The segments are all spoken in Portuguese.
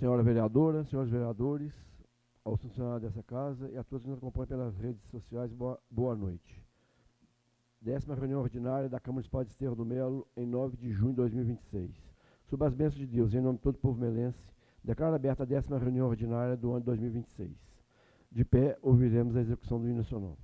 senhora vereadora, senhores vereadores, aos funcionários dessa casa e a todos que nos acompanham pelas redes sociais, boa noite. 10ª reunião ordinária da Câmara Municipal de Desterro do Melo, em 9 de junho de 2026. Sob as bênçãos de Deus, em nome de todo o povo melense, declaro aberta a 10ª reunião ordinária do ano de 2026. De pé, ouviremos a execução do hino nacional.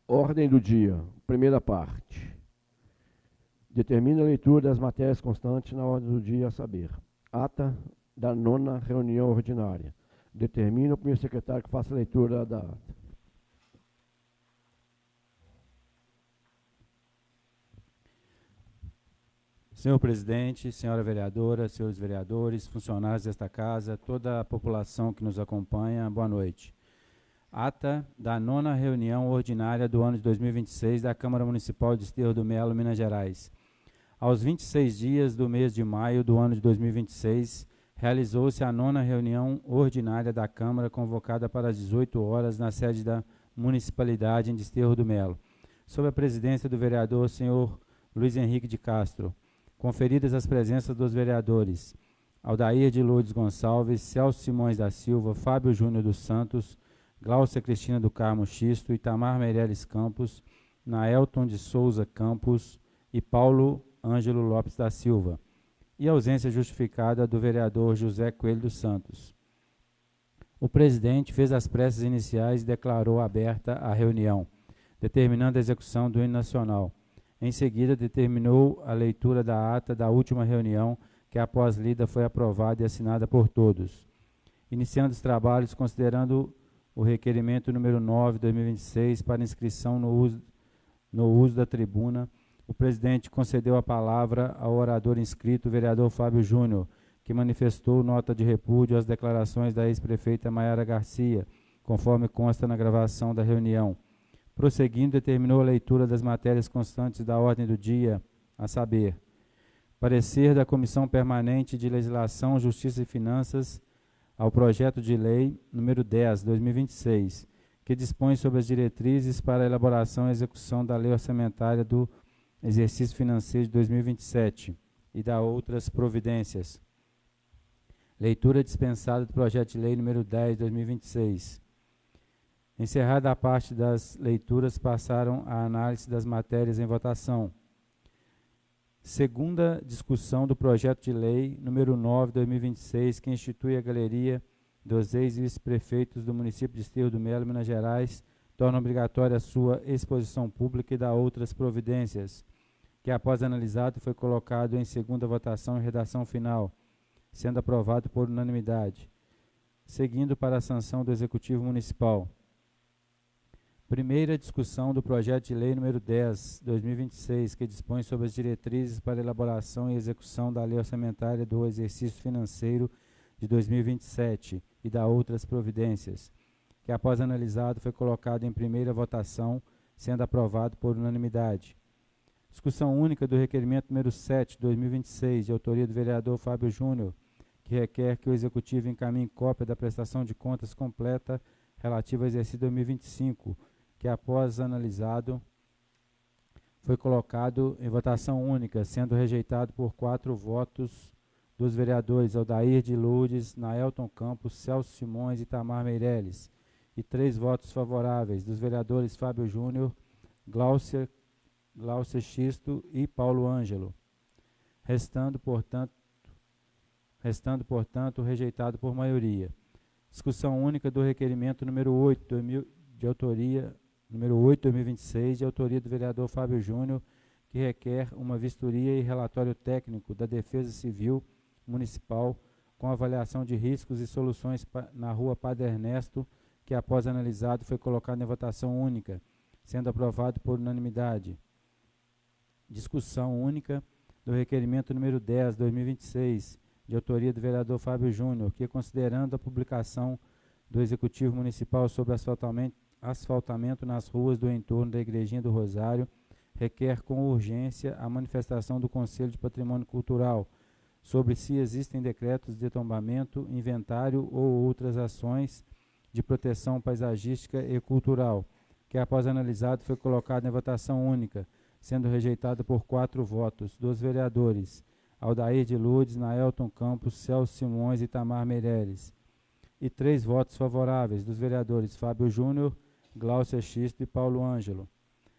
Ordem do dia. Primeira parte. Determina a leitura das matérias constantes na ordem do dia, a saber: ata da 9ª reunião ordinária. Determina o primeiro secretário que faça a leitura da ata. Senhor presidente, senhora vereadora, senhores vereadores, funcionários desta casa, toda a população que nos acompanha, boa noite. Ata da 9ª reunião ordinária do ano de 2026 da Câmara Municipal de Desterro do Melo, Minas Gerais. Aos 26 dias do mês de maio do ano de 2026, realizou-se a 9ª reunião ordinária da Câmara, convocada para as 18 horas na sede da Municipalidade em Desterro do Melo, sob a presidência do vereador senhor Luiz Henrique de Castro. Conferidas as presenças dos vereadores Aldair de Lourdes Gonçalves, Celso Simões da Silva, Fábio Júnior dos Santos, Gláucia Cristina do Carmo Xisto, Itamar Meireles Campos, Naelton de Souza Campos e Paulo Ângelo Lopes da Silva, e ausência justificada do vereador José Coelho dos Santos. O presidente fez as preces iniciais e declarou aberta a reunião, determinando a execução do hino nacional. Em seguida, determinou a leitura da ata da última reunião, que após lida foi aprovada e assinada por todos. Iniciando os trabalhos, considerando o requerimento número 9, 2026, para inscrição no uso da tribuna, o presidente concedeu a palavra ao orador inscrito, o vereador Fábio Júnior, que manifestou nota de repúdio às declarações da ex-prefeita Maiara Garcia, conforme consta na gravação da reunião. Prosseguindo, determinou a leitura das matérias constantes da ordem do dia, a saber, parecer da Comissão Permanente de Legislação, Justiça e Finanças ao projeto de lei número 10, 2026, que dispõe sobre as diretrizes para a elaboração e execução da lei orçamentária do exercício financeiro de 2027 e da outras providências. Leitura dispensada do projeto de lei número 10, 2026. Encerrada a parte das leituras, passaram à análise das matérias em votação. Segunda discussão do projeto de lei número 9, 2026, que institui a galeria dos ex-vice-prefeitos do município de Esterro do Melo, Minas Gerais, torna obrigatória a sua exposição pública e dá outras providências, que após analisado foi colocado em segunda votação e redação final, sendo aprovado por unanimidade. Seguindo para a sanção do Executivo Municipal. Primeira discussão do projeto de lei número 10, 2026, que dispõe sobre as diretrizes para elaboração e execução da lei orçamentária do exercício financeiro de 2027 e da outras providências, que após analisado foi colocado em primeira votação, sendo aprovado por unanimidade. Discussão única do requerimento número 7, 2026, de autoria do vereador Fábio Júnior, que requer que o Executivo encaminhe cópia da prestação de contas completa relativa ao exercício 2025, que após analisado foi colocado em votação única, sendo rejeitado por 4 votos dos vereadores Aldair de Lourdes, Naelton Campos, Celso Simões e Itamar Meireles, e 3 votos favoráveis dos vereadores Fábio Júnior, Glaucia Xisto e Paulo Ângelo, restando, portanto, rejeitado por maioria. Discussão única do requerimento número 8, 2026, de autoria do vereador Fábio Júnior, que requer uma vistoria e relatório técnico da Defesa Civil Municipal com avaliação de riscos e soluções na rua Padre Ernesto, que após analisado foi colocado em votação única, sendo aprovado por unanimidade. Discussão única do requerimento número 10, 2026, de autoria do vereador Fábio Júnior, que, considerando a publicação do Executivo Municipal sobre asfaltamento nas ruas do entorno da Igrejinha do Rosário, requer com urgência a manifestação do Conselho de Patrimônio Cultural sobre se existem decretos de tombamento, inventário ou outras ações de proteção paisagística e cultural, que após analisado foi colocado em votação única, sendo rejeitado por 4 votos dos vereadores Aldair de Lourdes, Naelton Campos, Celso Simões e Itamar Meireles, e 3 votos favoráveis dos vereadores Fábio Júnior, Glaucia Xisto e Paulo Ângelo,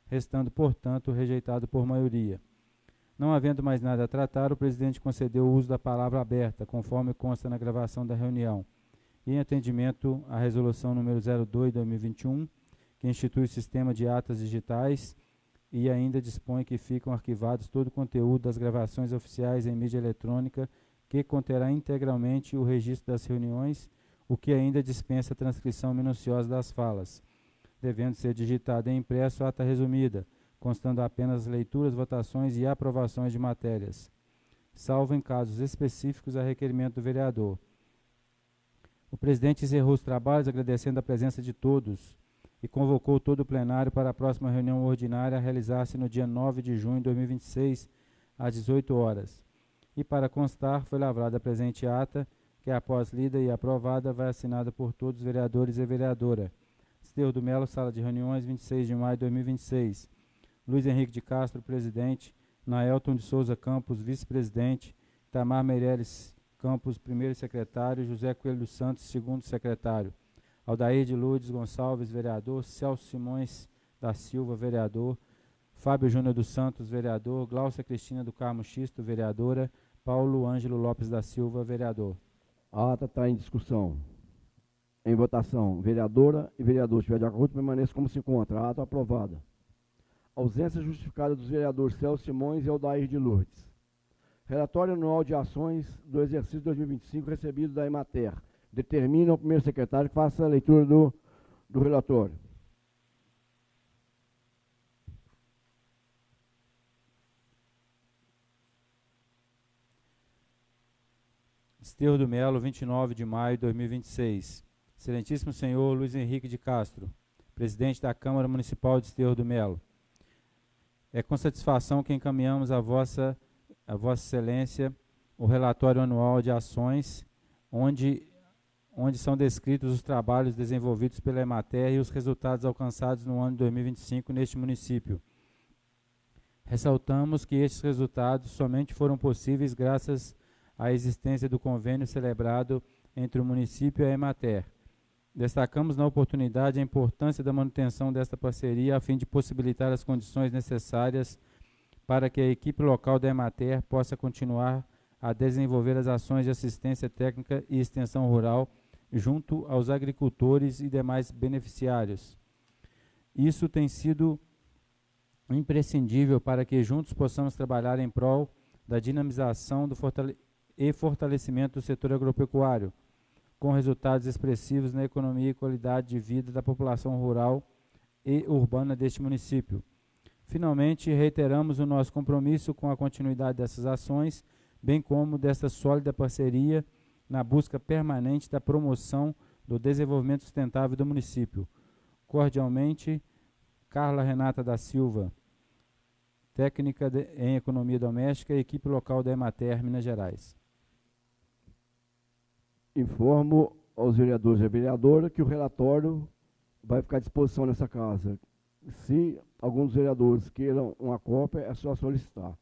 restando, portanto, rejeitado por maioria. Não havendo mais nada a tratar, o presidente concedeu o uso da palavra aberta, conforme consta na gravação da reunião, e em atendimento à resolução número 02/2021, que institui o sistema de atas digitais e ainda dispõe que ficam arquivados todo o conteúdo das gravações oficiais em mídia eletrônica, que conterá integralmente o registro das reuniões, o que ainda dispensa a transcrição minuciosa das falas, devendo ser digitada em impresso ata resumida, constando apenas leituras, votações e aprovações de matérias, salvo em casos específicos a requerimento do vereador. O presidente encerrou os trabalhos agradecendo a presença de todos e convocou todo o plenário para a próxima reunião ordinária a realizar-se no dia 9 de junho de 2026, às 18 horas. E para constar, foi lavrada a presente ata, que após lida e aprovada, vai assinada por todos os vereadores e vereadora. Esterro do Melo, Sala de Reuniões, 26 de maio de 2026. Luiz Henrique de Castro, presidente. Naelton de Souza Campos, vice-presidente. Itamar Meireles Campos, primeiro secretário. José Coelho dos Santos, segundo secretário. Aldair de Lourdes Gonçalves, vereador. Celso Simões da Silva, vereador. Fábio Júnior dos Santos, vereador. Gláucia Cristina do Carmo Xisto, vereadora. Paulo Ângelo Lopes da Silva, vereador. A ata está em discussão. Em votação, vereadora e vereador. Se estiver de acordo, permaneça como se encontra. A ata aprovada. Ausência justificada dos vereadores Celso Simões e Aldair de Lourdes. Relatório anual de ações do exercício 2025 recebido da Emater. Determina o primeiro secretário que faça a leitura do relatório. Desterro do Melo, 29 de maio de 2026. Excelentíssimo senhor Luiz Henrique de Castro, presidente da Câmara Municipal de Desterro do Melo. É com satisfação que encaminhamos a Vossa Excelência o relatório anual de ações, onde são descritos os trabalhos desenvolvidos pela Emater e os resultados alcançados no ano de 2025 neste município. Ressaltamos que estes resultados somente foram possíveis graças à existência do convênio celebrado entre o município e a Emater. Destacamos na oportunidade a importância da manutenção desta parceria a fim de possibilitar as condições necessárias para que a equipe local da Emater possa continuar a desenvolver as ações de assistência técnica e extensão rural junto aos agricultores e demais beneficiários. Isso tem sido imprescindível para que juntos possamos trabalhar em prol da dinamização e fortalecimento do setor agropecuário, com resultados expressivos na economia e qualidade de vida da população rural e urbana deste município. Finalmente, reiteramos o nosso compromisso com a continuidade dessas ações, bem como desta sólida parceria na busca permanente da promoção do desenvolvimento sustentável do município. Cordialmente, Carla Renata da Silva, técnica em economia doméstica e equipe local da Emater, Minas Gerais. Informo aos vereadores e à vereadora que o relatório vai ficar à disposição nessa casa. Se alguns vereadores queiram uma cópia, é só solicitar.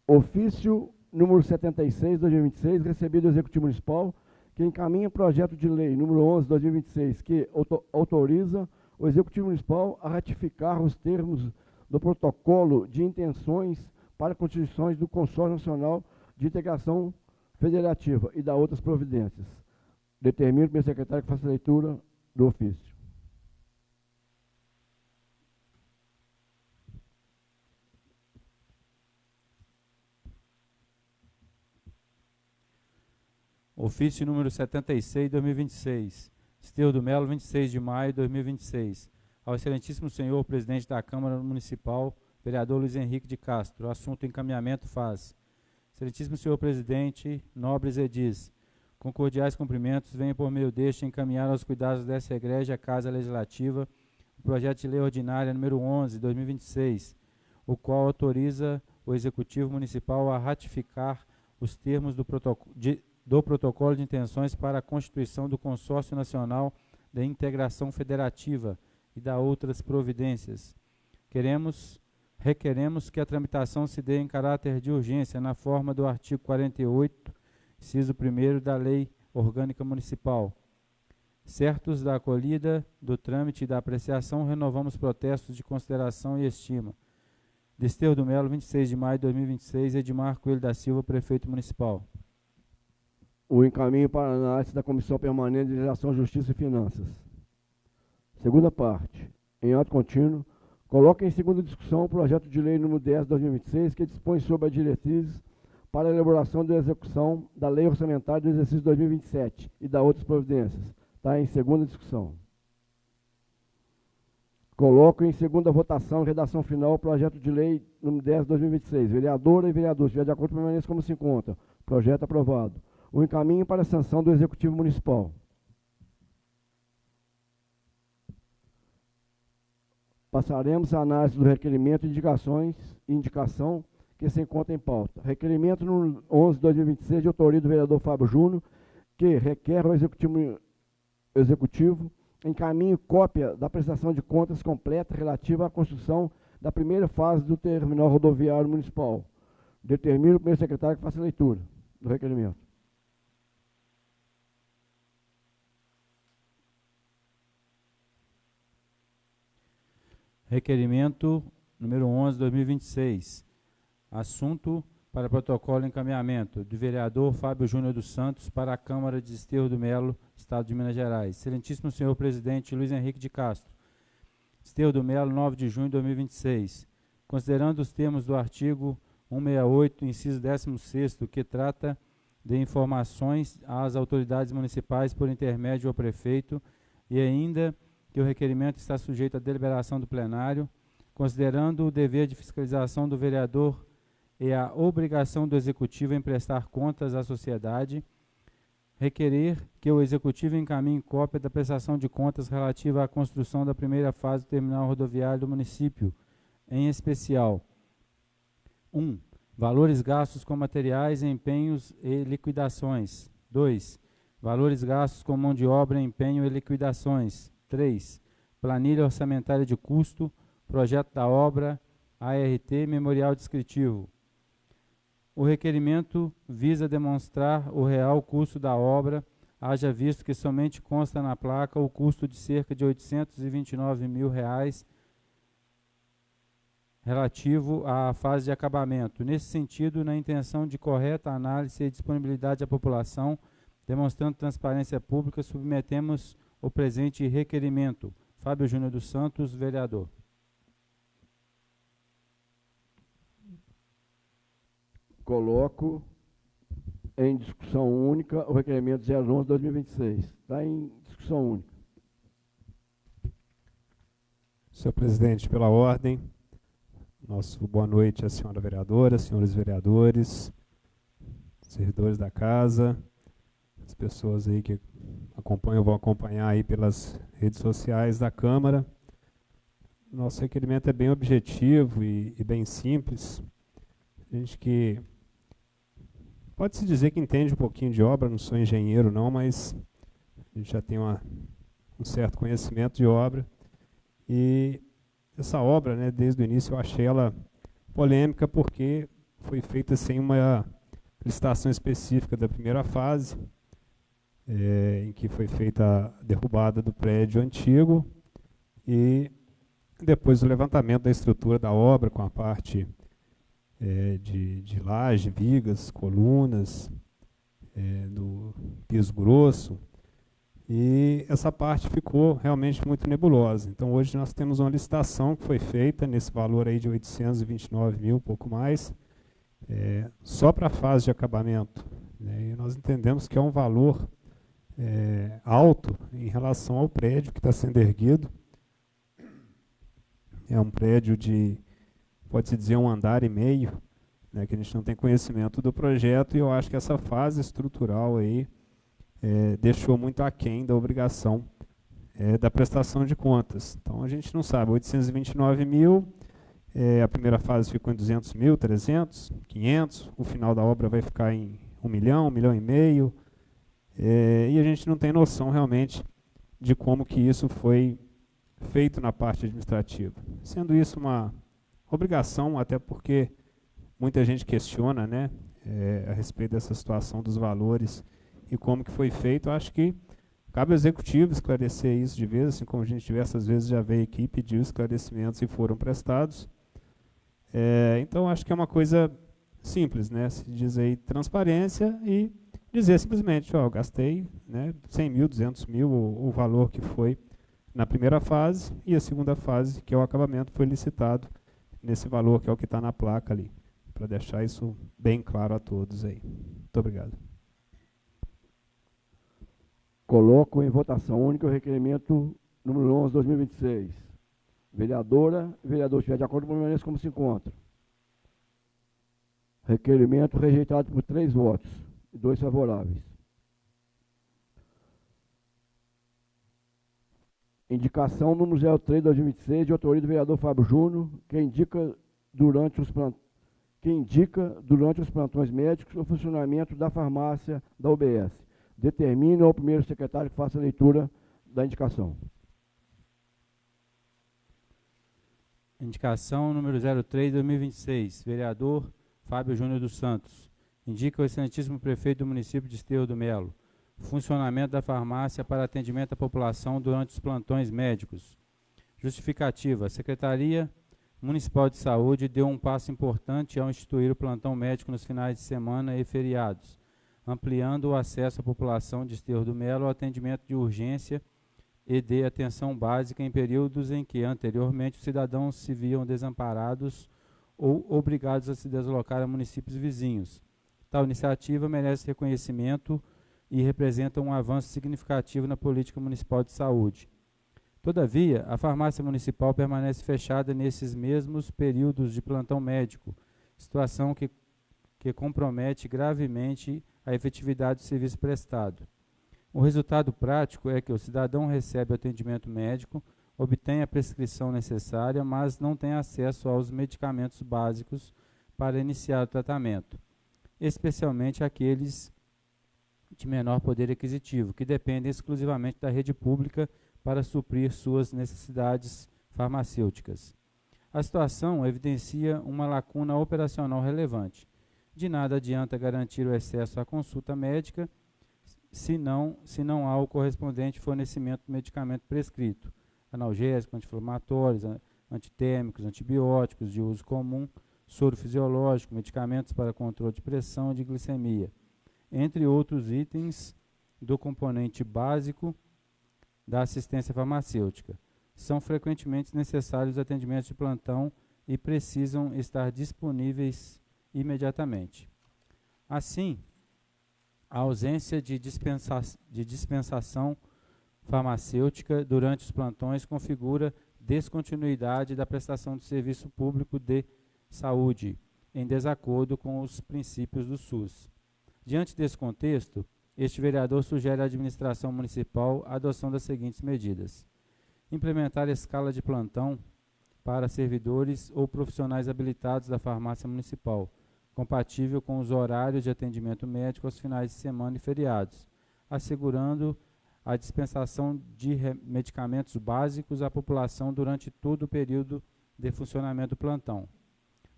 Ofício número 76, 2026, recebido do Executivo Municipal, que encaminha projeto de lei número 11, 2026, que autoriza o Executivo Municipal a ratificar os termos do protocolo de intenções para constituições do Consórcio Nacional de Integração Federativa e da outras providências. Determino o primeiro secretário que faça a leitura do ofício. Ofício número 76, 2026. Desterro do Melo, 26 de maio de 2026. Ao excelentíssimo senhor presidente da Câmara Municipal, vereador Luiz Henrique de Castro. O assunto encaminhamento faz. Excelentíssimo senhor presidente, nobres edis, com cordiais cumprimentos, venho por meio deste encaminhar aos cuidados dessa egrégia Casa Legislativa o projeto de lei ordinária número 11, 2026, o qual autoriza o Executivo Municipal a ratificar os termos do protocolo de intenções para a constituição do Consórcio Nacional de Integração Federativa e da outras providências. Requeremos que a tramitação se dê em caráter de urgência na forma do artigo 48, inciso 1º da Lei Orgânica Municipal. Certos da acolhida, do trâmite e da apreciação, renovamos protestos de consideração e estima. Desterro do Melo, 26 de maio de 2026, Edmar Coelho da Silva, Prefeito Municipal. O encaminho para análise da Comissão Permanente de Legislação, Justiça e Finanças. Segunda parte. Em ato contínuo, coloca em segunda discussão o projeto de lei número 10 de 2026, que dispõe sobre as diretrizes para a elaboração e execução da Lei Orçamentária do Exercício 2027 e da outras providências. Está em segunda discussão. Coloco em segunda votação e redação final o projeto de lei número 10 de 2026. Vereadora e vereador, se estiver de acordo, permaneça como se encontra. Projeto aprovado. O encaminho para a sanção do Executivo Municipal. Passaremos à análise do requerimento e indicação que se encontra em pauta. Requerimento número 11 de 2026, de autoria do vereador Fábio Júnior, que requer ao Executivo encaminhe cópia da prestação de contas completa relativa à construção da primeira fase do terminal rodoviário municipal. Determino o primeiro secretário que faça a leitura do requerimento. Requerimento número 11/2026. Assunto para protocolo e encaminhamento do vereador Fábio Júnior dos Santos para a Câmara de Desterro do Melo, Estado de Minas Gerais. Excelentíssimo senhor presidente Luiz Henrique de Castro. Desterro do Melo, 9 de junho de 2026. Considerando os termos do artigo 168, inciso 16º, que trata de informações às autoridades municipais por intermédio ao prefeito, e ainda que o requerimento está sujeito à deliberação do plenário, considerando o dever de fiscalização do vereador e a obrigação do executivo em prestar contas à sociedade, requerer que o executivo encaminhe cópia da prestação de contas relativa à construção da primeira fase do terminal rodoviário do município, em especial: 1. Valores gastos com materiais, empenhos e liquidações. 2. Valores gastos com mão de obra, empenho e liquidações. 3. Planilha orçamentária de custo, projeto da obra, ART, memorial descritivo. O requerimento visa demonstrar o real custo da obra, haja visto que somente consta na placa o custo de cerca de R$ 829 mil relativo à fase de acabamento. Nesse sentido, na intenção de correta análise e disponibilidade à população, demonstrando transparência pública, submetemos o presente requerimento. Fábio Júnior dos Santos, vereador. Coloco em discussão única o requerimento 011/2026. Está em discussão única. Senhor presidente, pela ordem, nosso boa noite à senhora vereadora, senhores vereadores, servidores da casa, as pessoas aí que acompanham, vão acompanhar aí pelas redes sociais da Câmara. Nosso requerimento é bem objetivo e bem simples. A gente que pode-se dizer que entende um pouquinho de obra, não sou engenheiro não, mas a gente já tem um certo conhecimento de obra. E essa obra, né, desde o início eu achei ela polêmica porque foi feita sem uma licitação específica da primeira fase, em que foi feita a derrubada do prédio antigo e depois o levantamento da estrutura da obra com a parte de laje, vigas, colunas, do piso grosso, e essa parte ficou realmente muito nebulosa. Então hoje nós temos uma licitação que foi feita nesse valor aí de 829 mil, pouco mais, só para a fase de acabamento, né? E nós entendemos que é um valor alto em relação ao prédio que está sendo erguido. É um prédio de, pode-se dizer, 1,5 andares, né, que a gente não tem conhecimento do projeto, e eu acho que essa fase estrutural aí deixou muito aquém da obrigação da prestação de contas. Então a gente não sabe, 829 mil, a primeira fase ficou em 200 mil, 300, 500, o final da obra vai ficar em 1 milhão, 1,5 milhão, e a gente não tem noção realmente de como que isso foi feito na parte administrativa. Sendo isso uma obrigação, até porque muita gente questiona, né, a respeito dessa situação dos valores e como que foi feito. Eu acho que cabe ao executivo esclarecer isso de vez, assim como a gente diversas vezes já veio aqui e pediu esclarecimentos e foram prestados. Então acho que é uma coisa simples, né, se diz aí transparência e dizer simplesmente, ó, eu gastei, né, 100 mil, 200 mil, o valor que foi na primeira fase, e a segunda fase, que é o acabamento, foi licitado nesse valor, que é o que está na placa ali, para deixar isso bem claro a todos aí. Muito obrigado. Coloco em votação única o requerimento número 11/2026. Vereadora e vereador, se estiver de acordo, permaneça como se encontra. Requerimento rejeitado por 3 votos e 2 favoráveis. Indicação número 03/2026, de autoria do vereador Fábio Júnior, que indica durante os plantões médicos o funcionamento da farmácia da UBS. Determina ao primeiro secretário que faça a leitura da indicação. Indicação número 03/2026, vereador Fábio Júnior dos Santos. Indica o excelentíssimo prefeito do município de Desterro do Melo. Funcionamento da farmácia para atendimento à população durante os plantões médicos. Justificativa. A Secretaria Municipal de Saúde deu um passo importante ao instituir o plantão médico nos finais de semana e feriados, ampliando o acesso à população de Desterro do Melo ao atendimento de urgência e de atenção básica em períodos em que, anteriormente, os cidadãos se viam desamparados ou obrigados a se deslocar a municípios vizinhos. Tal iniciativa merece reconhecimento e representa um avanço significativo na política municipal de saúde. Todavia, a farmácia municipal permanece fechada nesses mesmos períodos de plantão médico, situação que compromete gravemente a efetividade do serviço prestado. O resultado prático é que o cidadão recebe o atendimento médico, obtém a prescrição necessária, mas não tem acesso aos medicamentos básicos para iniciar o tratamento, especialmente aqueles de menor poder aquisitivo, que dependem exclusivamente da rede pública para suprir suas necessidades farmacêuticas. A situação evidencia uma lacuna operacional relevante. De nada adianta garantir o acesso à consulta médica se não há o correspondente fornecimento do medicamento prescrito, analgésicos, anti-inflamatórios, antitérmicos, antibióticos de uso comum, soro fisiológico, medicamentos para controle de pressão e de glicemia, entre outros itens do componente básico da assistência farmacêutica. São frequentemente necessários atendimentos de plantão e precisam estar disponíveis imediatamente. Assim, a ausência de dispensação farmacêutica durante os plantões configura descontinuidade da prestação de serviço público de saúde, em desacordo com os princípios do SUS. Diante desse contexto, este vereador sugere à administração municipal a adoção das seguintes medidas: implementar a escala de plantão para servidores ou profissionais habilitados da farmácia municipal, compatível com os horários de atendimento médico aos finais de semana e feriados, assegurando a dispensação de medicamentos básicos à população durante todo o período de funcionamento do plantão.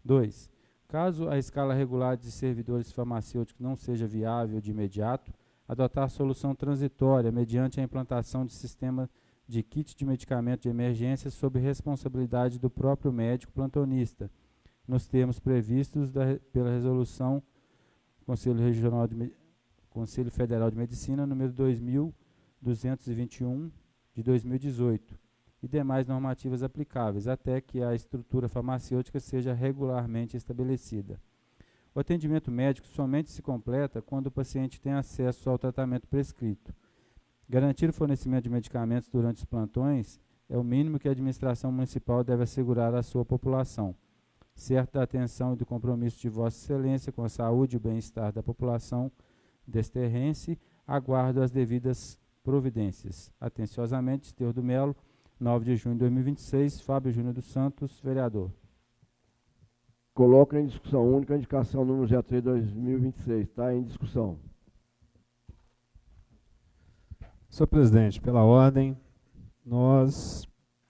2. Caso a escala regular de servidores farmacêuticos não seja viável de imediato, adotar solução transitória mediante a implantação de sistema de kit de medicamento de emergência sob responsabilidade do próprio médico plantonista, nos termos previstos pela Resolução Conselho Federal de Medicina, número 2221, de 2018, e demais normativas aplicáveis, até que a estrutura farmacêutica seja regularmente estabelecida. O atendimento médico somente se completa quando o paciente tem acesso ao tratamento prescrito. Garantir o fornecimento de medicamentos durante os plantões é o mínimo que a administração municipal deve assegurar à sua população. Certo da atenção e do compromisso de Vossa Excelência com a saúde e o bem-estar da população desterrense, aguardo as devidas providências. Atenciosamente, Desterro do Melo, 9 de junho de 2026, Fábio Júnior dos Santos, vereador. Coloca em discussão única a indicação número 03 de 2026. Está em discussão. Senhor presidente, pela ordem, nós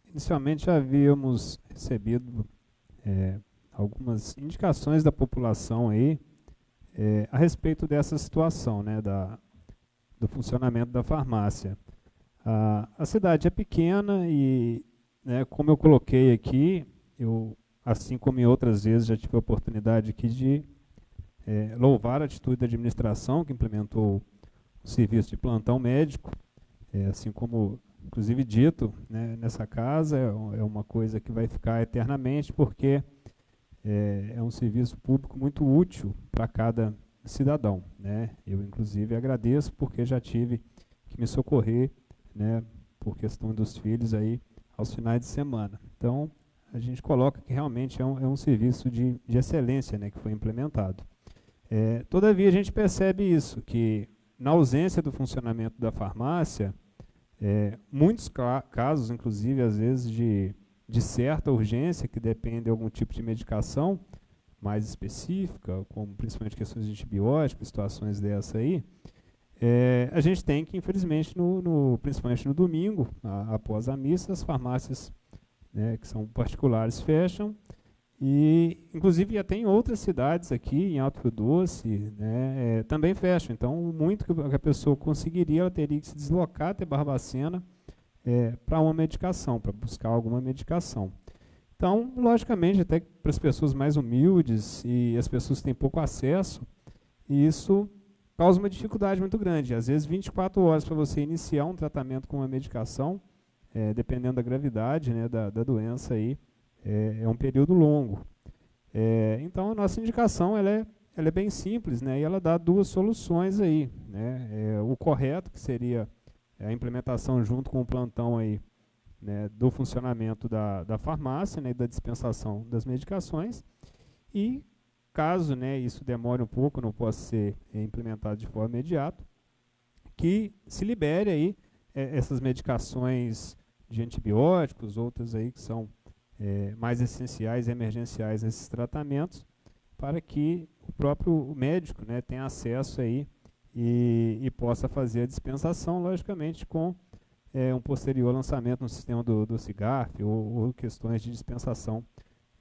inicialmente já havíamos recebido algumas indicações da população aí a respeito dessa situação, né, do funcionamento da farmácia. A cidade é pequena e, né, como eu coloquei aqui, assim como em outras vezes já tive a oportunidade aqui de louvar a atitude da administração que implementou o serviço de plantão médico, assim como inclusive dito, né, nessa casa, é uma coisa que vai ficar eternamente, porque é um serviço público muito útil para cada cidadão, né? Eu inclusive agradeço porque já tive que me socorrer, né, por questão dos filhos aí aos finais de semana. Então, a gente coloca que realmente é um serviço de excelência, né, que foi implementado. Todavia, a gente percebe isso, que na ausência do funcionamento da farmácia, muitos casos, inclusive, às vezes, de certa urgência, que depende de algum tipo de medicação mais específica, como principalmente questões de antibióticos, situações dessa aí, a gente tem que, infelizmente, principalmente no domingo, após a missa, as farmácias, né, que são particulares, fecham, e inclusive até em outras cidades aqui, em Alto Rio Doce, né, também fecham. Então, muito que a pessoa conseguiria, ela teria que se deslocar até Barbacena para uma medicação, para buscar alguma medicação. Então, logicamente, até para as pessoas mais humildes e as pessoas que têm pouco acesso, isso causa uma dificuldade muito grande. Às vezes, 24 horas para você iniciar um tratamento com uma medicação, dependendo da gravidade, né, da doença, aí, é um período longo. Então, a nossa indicação ela é bem simples, né, e ela dá duas soluções aí, né, o correto, que seria a implementação junto com o plantão aí, né, do funcionamento da farmácia, né, e da dispensação das medicações, e caso, né, isso demore um pouco, não possa ser implementado de forma imediata, que se libere aí essas medicações de antibióticos, outras aí que são mais essenciais e emergenciais nesses tratamentos, para que o próprio médico, né, tenha acesso aí e possa fazer a dispensação, logicamente, com um posterior lançamento no sistema do CIGARF ou questões de dispensação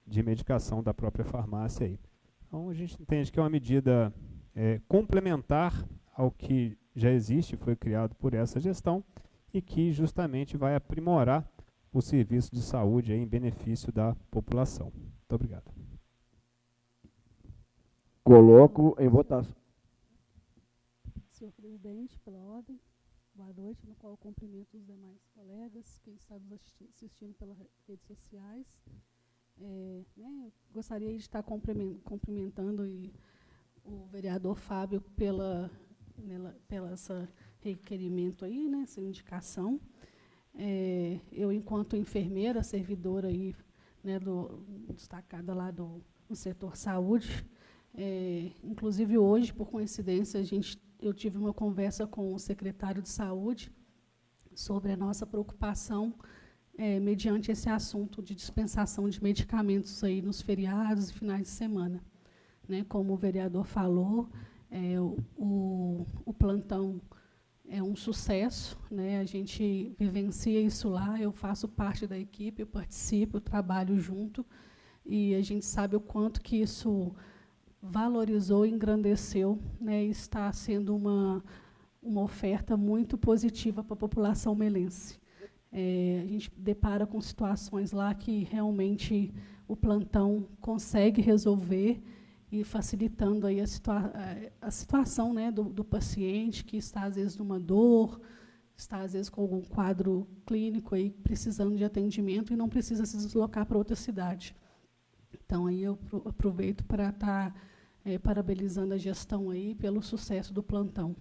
de medicação da própria farmácia aí. Então, a gente entende que é uma medida complementar ao que já existe, foi criado por essa gestão, e que justamente vai aprimorar o serviço de saúde aí em benefício da população. Muito obrigado. Coloco em votação. Senhor presidente, pela ordem, boa noite, no qual eu cumprimento os demais colegas que estão nos assistindo pelas redes sociais. Eu gostaria de estar cumprimentando o vereador Fábio pela essa requerimento aí, né, essa indicação. Eu, enquanto enfermeira, servidora aí, né, destacada lá no setor saúde, inclusive hoje, por coincidência, eu tive uma conversa com o secretário de saúde sobre a nossa preocupação mediante esse assunto de dispensação de medicamentos aí nos feriados e finais de semana. Né, como o vereador falou, o plantão é um sucesso, né, a gente vivencia isso lá, eu faço parte da equipe, eu participo, eu trabalho junto, e a gente sabe o quanto que isso valorizou, engrandeceu, né, e está sendo uma oferta muito positiva para a população melense. A gente depara com situações lá que realmente o plantão consegue resolver e facilitando aí a situação, né, do paciente que está, às vezes, numa dor, está, às vezes, com algum quadro clínico aí, precisando de atendimento e não precisa se deslocar para outra cidade. Então, aí eu aproveito para estar parabenizando a gestão aí pelo sucesso do plantão.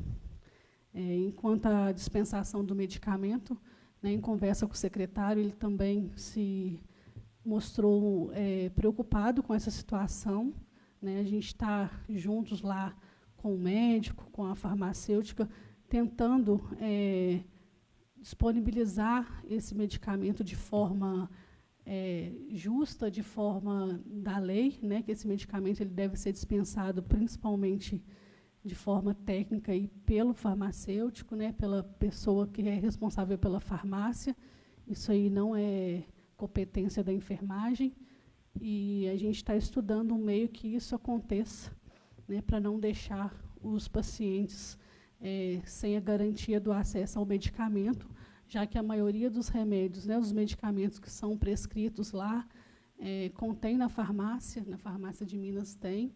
Enquanto à dispensação do medicamento, né, em conversa com o secretário, ele também se mostrou preocupado com essa situação. Né, a gente está juntos lá com o médico, com a farmacêutica, tentando disponibilizar esse medicamento de forma justa, de forma da lei, né, que esse medicamento ele deve ser dispensado principalmente de forma técnica e pelo farmacêutico, né, pela pessoa que é responsável pela farmácia. Isso aí não é competência da enfermagem. E a gente está estudando um meio que isso aconteça, né, para não deixar os pacientes sem a garantia do acesso ao medicamento, já que a maioria dos remédios, né, os medicamentos que são prescritos lá, contém na farmácia de Minas tem,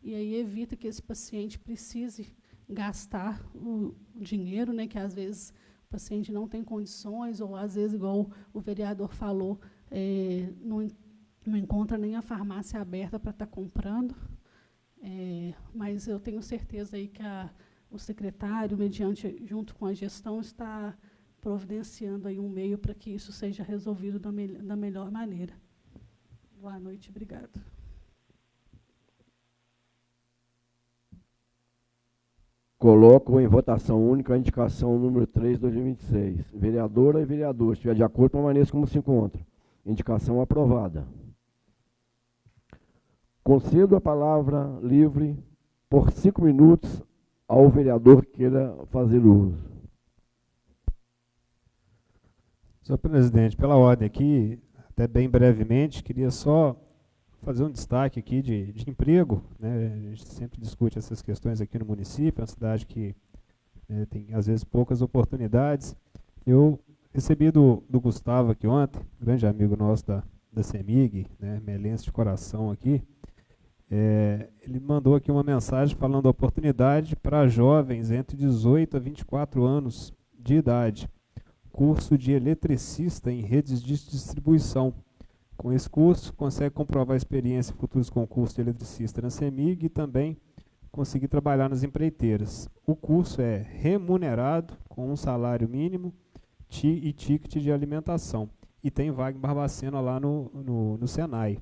e aí evita que esse paciente precise gastar o dinheiro, né, que às vezes o paciente não tem condições, ou às vezes, igual o vereador falou, não encontra nem a farmácia aberta para estar comprando, mas eu tenho certeza aí que o secretário, junto com a gestão, está providenciando aí um meio para que isso seja resolvido da melhor maneira. Boa noite, obrigada. Coloco em votação única a indicação número 3, 2026. Vereadora e vereador, se estiver de acordo, permaneça como se encontra. Indicação aprovada. Concedo a palavra livre por 5 minutos ao vereador que queira fazer uso. Senhor presidente, pela ordem aqui, até bem brevemente, queria só fazer um destaque aqui de emprego, né? A gente sempre discute essas questões aqui no município, é uma cidade que tem, às vezes, poucas oportunidades. Eu Recebi do Gustavo aqui ontem, grande amigo nosso da CEMIG, né, melense de coração aqui. Ele mandou aqui uma mensagem falando da oportunidade para jovens entre 18 a 24 anos de idade. Curso de eletricista em redes de distribuição. Com esse curso, consegue comprovar a experiência em futuros concursos de eletricista na CEMIG e também conseguir trabalhar nas empreiteiras. O curso é remunerado, com um salário mínimo e ticket de alimentação. E tem vaga em Barbacena lá no Senai.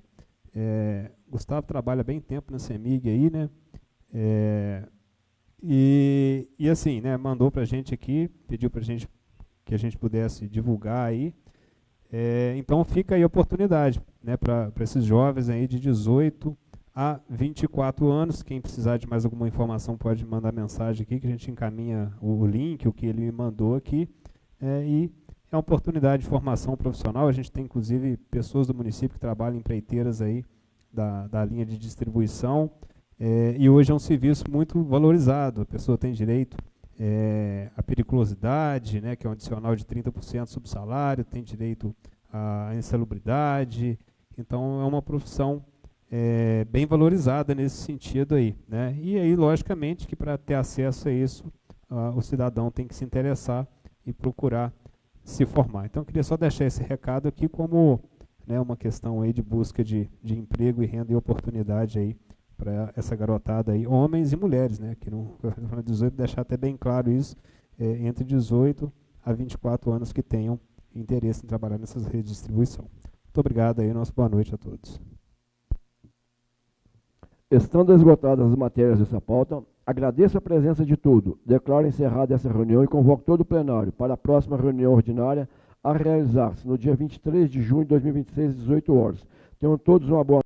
Gustavo trabalha bem tempo na CEMIG aí, né? E assim, né, mandou para a gente aqui, pediu para a gente que a gente pudesse divulgar aí. Então fica aí a oportunidade, né, para esses jovens aí de 18 a 24 anos. Quem precisar de mais alguma informação pode mandar mensagem aqui, que a gente encaminha o link, o que ele me mandou aqui. E é uma oportunidade de formação profissional. A gente tem, inclusive, pessoas do município que trabalham em empreiteiras aí da linha de distribuição. E hoje é um serviço muito valorizado. A pessoa tem direito à periculosidade, né, que é um adicional de 30% sobre o salário, tem direito à insalubridade. Então, é uma profissão bem valorizada nesse sentido aí, né? E aí, logicamente, que para ter acesso a isso, o cidadão tem que se interessar e procurar se formar. Então, eu queria só deixar esse recado aqui como, né, uma questão aí de busca de emprego e renda e oportunidade aí para essa garotada aí, homens e mulheres, né, que não, 18, deixar até bem claro isso, entre 18 a 24 anos que tenham interesse em trabalhar nessas redes de distribuição. Muito obrigado aí, nossa boa noite a todos. Estando esgotadas as matérias dessa pauta, agradeço a presença de todos, declaro encerrada essa reunião e convoco todo o plenário para a próxima reunião ordinária a realizar-se no dia 23 de junho de 2026, às 18 horas. Tenham todos uma boa